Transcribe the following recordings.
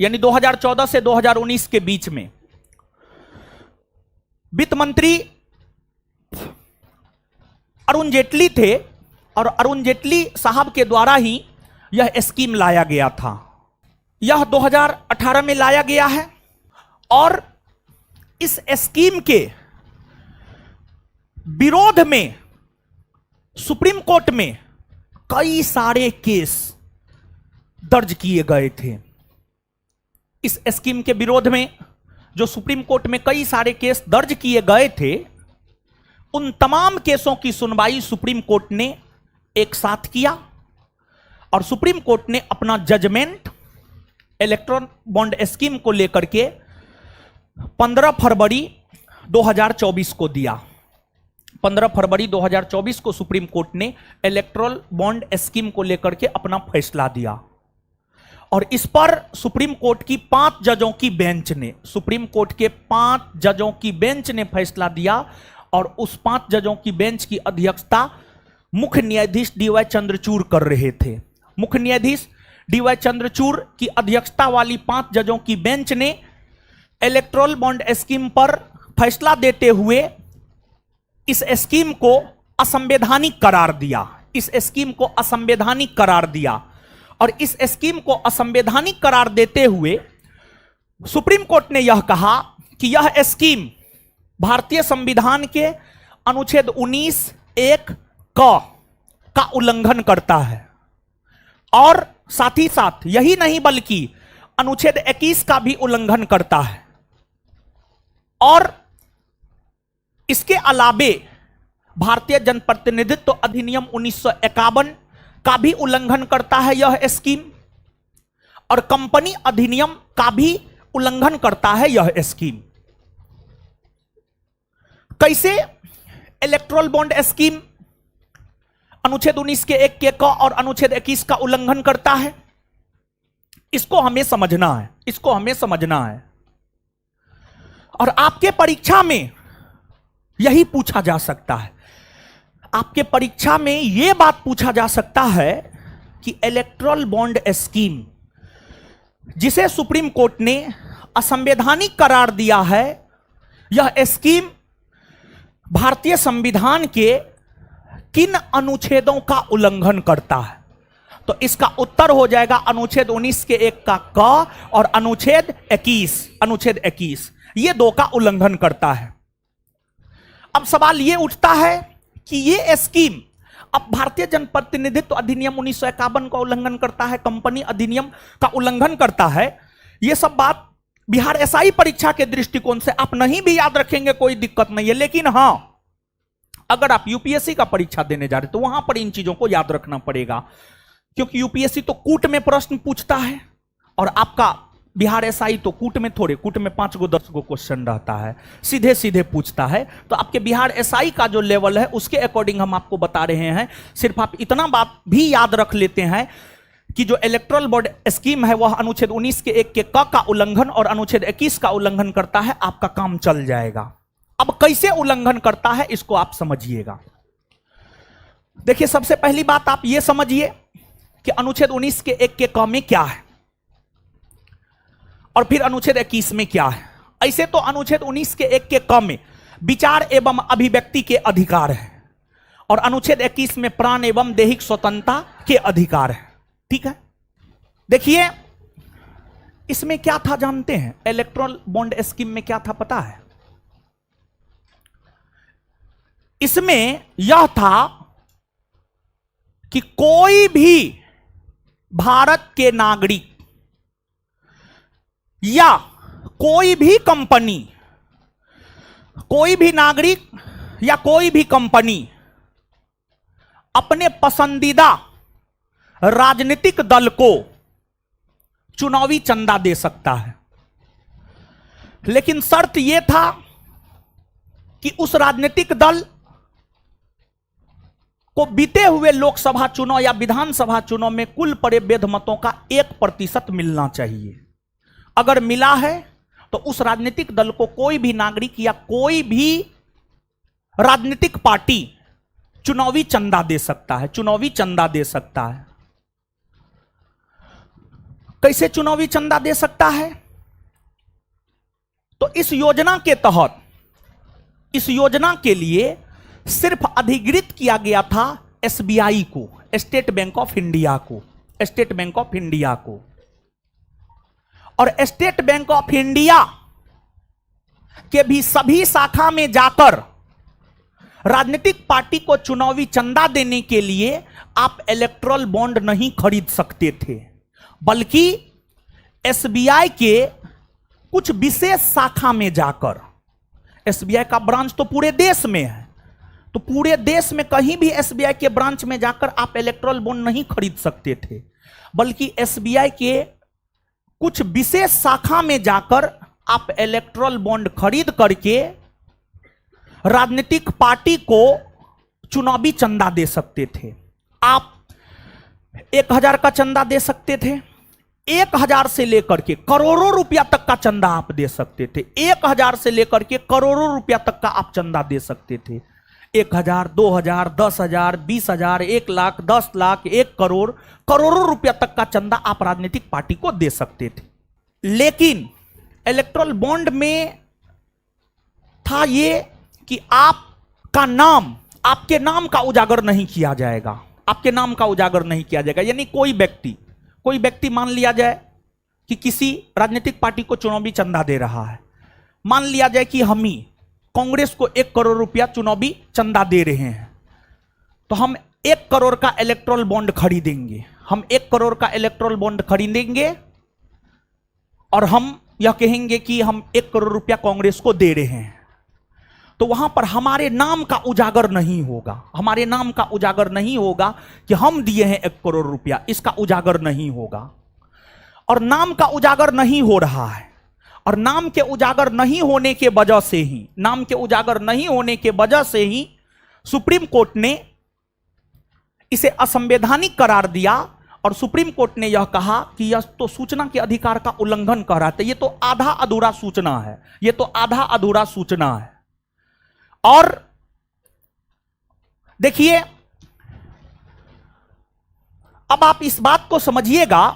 यानी 2014 से 2019 के बीच में वित्त मंत्री अरुण जेटली थे और अरुण जेटली साहब के द्वारा ही यह स्कीम लाया गया था। यह 2018 में लाया गया है और इस स्कीम के विरोध में सुप्रीम कोर्ट में कई सारे केस दर्ज किए गए थे। इस स्कीम के विरोध में जो सुप्रीम कोर्ट में कई सारे केस दर्ज किए गए थे, उन तमाम केसों की सुनवाई सुप्रीम कोर्ट ने एक साथ किया और सुप्रीम कोर्ट ने अपना जजमेंट इलेक्ट्रॉन बॉन्ड स्कीम को लेकर के 15 फरवरी 2024 को दिया। 15 फरवरी 2024 को सुप्रीम कोर्ट ने इलेक्ट्रल बॉन्ड स्कीम को लेकर के अपना फैसला दिया और इस पर सुप्रीम कोर्ट की 5 जजों की बेंच ने, सुप्रीम कोर्ट के 5 जजों की बेंच ने फैसला दिया और उस 5 जजों की बेंच की अध्यक्षता मुख्य न्यायाधीश डीवाई चंद्रचूड़ कर रहे थे। मुख्य न्यायाधीश डीवाई चंद्रचूड़ की अध्यक्षता वाली 5 जजों की बेंच ने इलेक्ट्रल बॉन्ड स्कीम पर फैसला देते हुए इस स्कीम को असंवैधानिक करार दिया। इस स्कीम को असंवैधानिक करार दिया और इस स्कीम को असंवैधानिक करार देते हुए सुप्रीम कोर्ट ने यह कहा कि यह स्कीम भारतीय संविधान के अनुच्छेद 19(1) का उल्लंघन करता है और साथ ही साथ यही नहीं बल्कि अनुच्छेद 21 का भी उल्लंघन करता है और इसके अलावे भारतीय जनप्रतिनिधित्व अधिनियम 1951 का भी उल्लंघन करता है यह स्कीम और कंपनी अधिनियम का भी उल्लंघन करता है यह स्कीम। कैसे इलेक्ट्रल बॉन्ड स्कीम अनुच्छेद 19 के 1 के क और अनुच्छेद 21 का उल्लंघन करता है, इसको हमें समझना है, इसको हमें समझना है। और आपके परीक्षा में यही पूछा जा सकता है, आपके परीक्षा में यह बात पूछा जा सकता है कि इलेक्ट्रल बॉन्ड स्कीम जिसे सुप्रीम कोर्ट ने असंवैधानिक करार दिया है, यह स्कीम भारतीय संविधान के किन अनुच्छेदों का उल्लंघन करता है? तो इसका उत्तर हो जाएगा अनुच्छेद 19 के 1 का क और अनुच्छेद 21 ये 2 का उल्लंघन करता है। अब सवाल ये उठता है कि ये स्कीम अब भारतीय जनप्रतिनिधित्व अधिनियम 1951 का उल्लंघन करता है, कंपनी अधिनियम का उल्लंघन करता है, ये सब बात बिहार एसआई परीक्षा के दृष्टिकोण से आप नहीं भी याद रखेंगे कोई दिक्कत नहीं है, लेकिन हां अगर आप यूपीएससी का परीक्षा देने जा रहे तो वहां पर इन चीजों को याद रखना पड़ेगा, क्योंकि यूपीएससी तो कूट में प्रश्न पूछता है और आपका बिहार एसआई तो कूट में 5 गो 10 गो क्वेश्चन रहता है, सीधे सीधे पूछता है। तो आपके बिहार एसआई का जो लेवल है उसके अकॉर्डिंग हम आपको बता रहे हैं। सिर्फ आप इतना बात भी याद रख लेते हैं कि जो इलेक्ट्रल बॉन्ड स्कीम है वह अनुच्छेद 19 के 1 के क का उल्लंघन और अनुच्छेद 21 का उल्लंघन करता है, आपका काम चल जाएगा। अब कैसे उल्लंघन करता है इसको आप समझिएगा। देखिए, सबसे पहली बात आप यह समझिए कि अनुच्छेद 19 के 1 के क में क्या है और फिर अनुच्छेद 21 में क्या है। ऐसे तो अनुच्छेद 19 के 1 के क में विचार एवं अभिव्यक्ति के अधिकार है और अनुच्छेद 21 में प्राण एवं दैहिक स्वतंत्रता के अधिकार है। ठीक है, देखिए इसमें क्या था जानते हैं? इलेक्ट्रल बॉन्ड स्कीम में क्या था पता है? इसमें यह था कि कोई भी भारत के नागरिक या कोई भी कंपनी, कोई भी नागरिक या कोई भी कंपनी अपने पसंदीदा राजनीतिक दल को चुनावी चंदा दे सकता है, लेकिन शर्त यह था कि उस राजनीतिक दल को बीते हुए लोकसभा चुनाव या विधानसभा चुनाव में कुल पड़े वैध मतों का 1% मिलना चाहिए। अगर मिला है तो उस राजनीतिक दल को कोई भी नागरिक या कोई भी राजनीतिक पार्टी चुनावी चंदा दे सकता है, चुनावी चंदा दे सकता है। कैसे चुनावी चंदा दे सकता है? तो इस योजना के तहत, इस योजना के लिए सिर्फ अधिकृत किया गया था एसबीआई को, स्टेट बैंक ऑफ इंडिया को, स्टेट बैंक ऑफ इंडिया को। और स्टेट बैंक ऑफ इंडिया के भी सभी शाखा में जाकर राजनीतिक पार्टी को चुनावी चंदा देने के लिए आप इलेक्टोरल बॉन्ड नहीं खरीद सकते थे, बल्कि एसबीआई के कुछ विशेष शाखा में जाकर, एसबीआई का ब्रांच तो पूरे देश में है, तो पूरे देश में कहीं भी एसबीआई के ब्रांच में जाकर आप इलेक्टोरल बॉन्ड नहीं खरीद सकते थे, बल्कि एसबीआई के कुछ विशेष शाखा में जाकर आप इलेक्टोरल बॉन्ड खरीद करके राजनीतिक पार्टी को चुनावी चंदा दे सकते थे। आप 1000 का चंदा दे सकते थे, 1000 से लेकर के करोड़ों रुपया तक का चंदा आप दे सकते थे, 1000 से लेकर के करोड़ों रुपया तक का आप चंदा दे सकते थे। 1000, 2000, 10,000, 20,000, 1 लाख, 10 लाख, 1 करोड़, करोड़ों रुपया तक का चंदा आप राजनीतिक पार्टी को दे सकते थे। लेकिन इलेक्टोरल बॉन्ड में था ये कि आपका नाम, आपके नाम का उजागर नहीं किया जाएगा, आपके नाम का उजागर नहीं किया जाएगा। यानी कोई व्यक्ति मान लिया जाए कि किसी राजनीतिक पार्टी को चुनावी चंदा दे रहा है, मान लिया जाए कि हम ही कांग्रेस को 1 करोड़ रुपया चुनावी चंदा दे रहे हैं, तो हम 1 करोड़ का इलेक्टोरल बॉन्ड खरीदेंगे, हम 1 करोड़ का इलेक्टोरल बॉन्ड खरीदेंगे और हम यह कहेंगे कि हम 1 करोड़ रुपया कांग्रेस को दे रहे हैं। तो वहां पर हमारे नाम का उजागर नहीं होगा, हमारे नाम का उजागर नहीं होगा कि हम दिए हैं 1 करोड़ रुपया, इसका उजागर नहीं होगा। और नाम का उजागर नहीं हो रहा है, और नाम के उजागर नहीं होने के वजह से ही, नाम के उजागर नहीं होने के वजह से ही सुप्रीम कोर्ट ने इसे असंवैधानिक करार दिया। और सुप्रीम कोर्ट ने यह कहा कि यह तो सूचना के अधिकार का उल्लंघन कर रहा था, यह तो आधा अधूरा सूचना है, यह तो आधा अधूरा सूचना है। और देखिए, अब आप इस बात को समझिएगा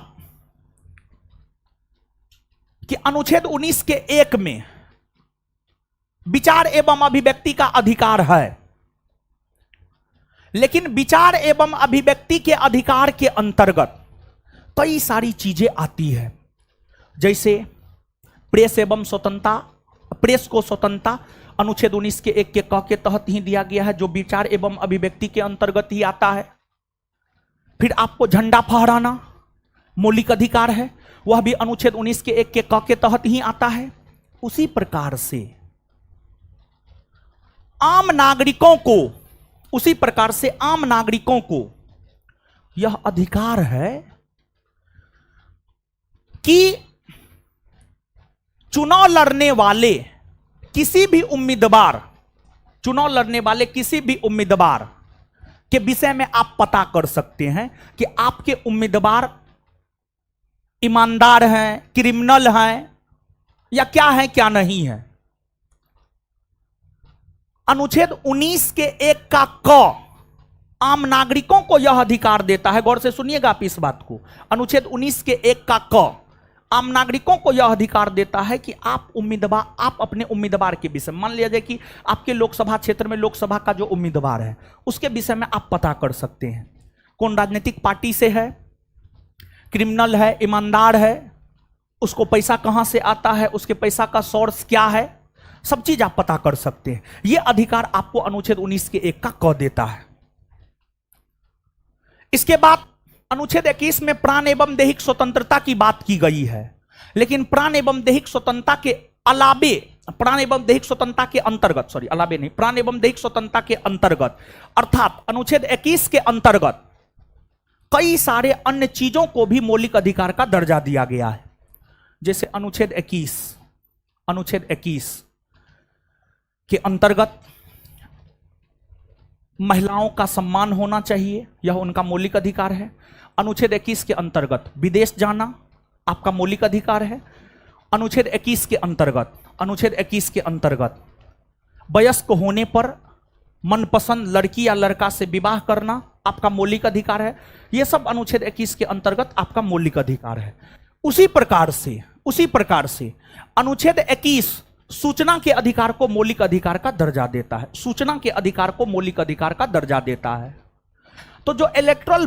कि अनुच्छेद 19 के 1 में विचार एवं अभिव्यक्ति का अधिकार है, लेकिन विचार एवं अभिव्यक्ति के अधिकार के अंतर्गत कई सारी चीजें आती है, जैसे प्रेस एवं स्वतंत्रता, प्रेस को स्वतंत्रता अनुच्छेद 19 के 1 के क के तहत ही दिया गया है, जो विचार एवं अभिव्यक्ति के अंतर्गत ही आता है। फिर आपको झंडा फहराना मौलिक अधिकार है, वह भी अनुच्छेद 19 के 1 के क के तहत ही आता है। उसी प्रकार से आम नागरिकों को, उसी प्रकार से आम नागरिकों को यह अधिकार है कि चुनाव लड़ने वाले किसी भी उम्मीदवार, चुनाव लड़ने वाले किसी भी उम्मीदवार के विषय में आप पता कर सकते हैं कि आपके उम्मीदवार ईमानदार हैं, क्रिमिनल हैं, या क्या है क्या नहीं है। अनुच्छेद 19 के 1 का क आम नागरिकों को यह अधिकार देता है, गौर से सुनिएगा आप इस बात को। अनुच्छेद 19 के 1 का क आम नागरिकों को यह अधिकार देता है कि आप उम्मीदवार, आप अपने उम्मीदवार के विषय में, मान लिया जाए कि आपके लोकसभा क्षेत्र में लोकसभा का जो उम्मीदवार है उसके विषय में आप पता कर सकते हैं, कौन राजनीतिक पार्टी से है, क्रिमिनल है, ईमानदार है, उसको पैसा कहां से आता है, उसके पैसा का सोर्स क्या है, सब चीज आप पता कर सकते हैं। यह अधिकार आपको अनुच्छेद 19 के 1 का क देता है। इसके बाद अनुच्छेद 21 में प्राण एवं दैहिक स्वतंत्रता की बात की गई है, लेकिन प्राण एवं दैहिक स्वतंत्रता के अलावे, प्राण एवं दैहिक स्वतंत्रता के अंतर्गत, सॉरी अलावे नहीं, प्राण एवं दैहिक स्वतंत्रता के अंतर्गत अर्थात अनुच्छेद 21 के अंतर्गत कई सारे अन्य चीजों को भी मौलिक अधिकार का दर्जा दिया गया है। जैसे अनुच्छेद 21 के अंतर्गत महिलाओं का सम्मान होना चाहिए, यह उनका मौलिक अधिकार है। अनुच्छेद 21 के अंतर्गत विदेश जाना आपका मौलिक अधिकार है। अनुच्छेद 21 के अंतर्गत वयस्क होने पर मनपसंद लड़की या लड़का से विवाह करना आपका मौलिक अधिकार है। यह सब अनुच्छेद 21 के अंतर्गत आपका मौलिक अधिकार है। उसी प्रकार से अनुच्छेद 21 सूचना के अधिकार को मौलिक अधिकार का दर्जा देता है। सूचना के अधिकार को मौलिक अधिकार का दर्जा देता है। तो जो इलेक्टोरल